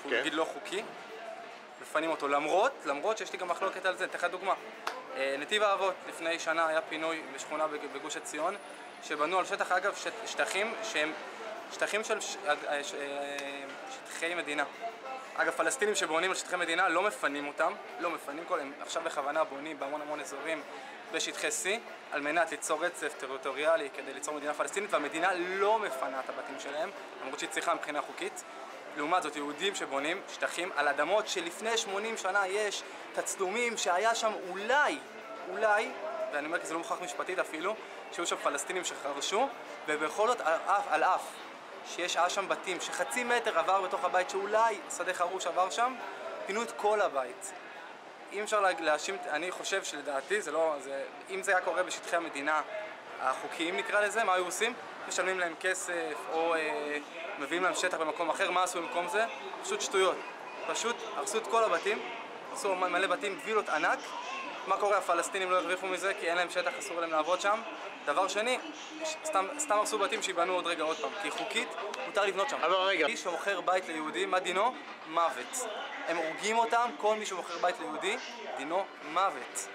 הוא נגיד לא חוקי. מפנים אותו, למרות שיש לי גם מחלוקת על זה. אתן לך דוגמה. נתיב האבות, לפני שנה היה פינוי בשכונה בגוש עציון, שבנו על שטח, אגב, שטחים שהם שטחים של שטחי מדינה. אגב, פלסטינים שבונים על שטחי מדינה לא מפנים אותם, לא מפנים כל, הם עכשיו בכוונה בונים בהמון אזורים בשטחי C, על מנת ליצור רצף טריטוריאלי כדי ליצור מדינה פלסטינית, והמדינה לא מפנה את הבתים שלהם, למרות שהיא צריכה מבחינה חוקית. לעומת זאת, יהודים שבונים שטחים על אדמות שלפני 80 שנה יש תצלומים שהיה שם אולי, ואני אומר כי זה לא מוכח משפטית אפילו, שהיו שם פלסטינים שחרשו, ובכל זאת על אף שיש שם בתים שחצי מטר עבר בתוך הבית שאולי שדה חרוש עבר שם, פינו את כל הבית. אם אפשר להאשים, אני חושב שלדעתי זה לא, אם זה היה קורה בשטחי המדינה החוקיים נקרא לזה, מה היו עושים? משלמים להם כסף או מביאים להם שטח במקום אחר, מה עשו במקום זה? פשוט שטויות. פשוט הרסו את כל הבתים, עשו מלא בתים, וילות ענק. מה קורה? הפלסטינים לא הרוויחו מזה כי אין להם שטח, אסור להם לעבוד שם. דבר שני, סתם הרסו בתים שיבנו עוד רגע עוד פעם, כי חוקית מותר לבנות שם. אבל רגע. מי שמוכר בית ליהודי, מה דינו? מוות. הם הורגים אותם, כל מי שמוכר בית ליהודי, דינו מוות.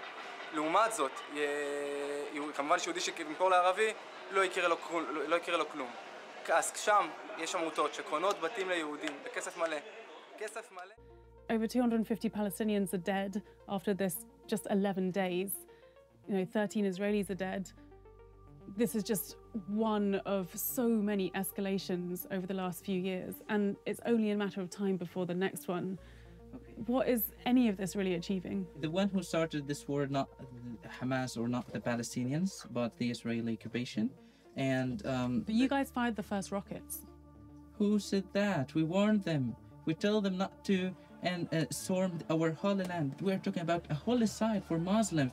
לעומת זאת, כמובן שיהודי שימכור לערבי, לא יקרה לו כלום. אז שם יש עמותות שקונות בתים ליהודים בכסף מלא. כסף מלא. Over 250 Palestinians are dead after this just 11 days. 13 Israelis are dead. This is just one of so many escalations over the last few years, and it's only a matter of time before the next one. What is any of this really achieving? The one who started this war, not Hamas or not the Palestinians, but the Israeli occupation. And but you guys fired the first rockets. Who said that? We warned them. We told them not to and stormed our holy land. We're talking about a holy site for Muslims.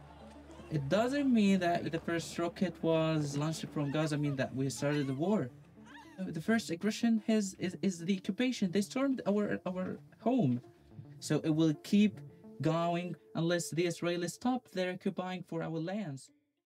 It doesn't mean that the first rocket was launched from Gaza, mean that we started the war. The first aggression is the occupation. They stormed our home. So it will keep going unless the Israelis stop their occupying for our lands.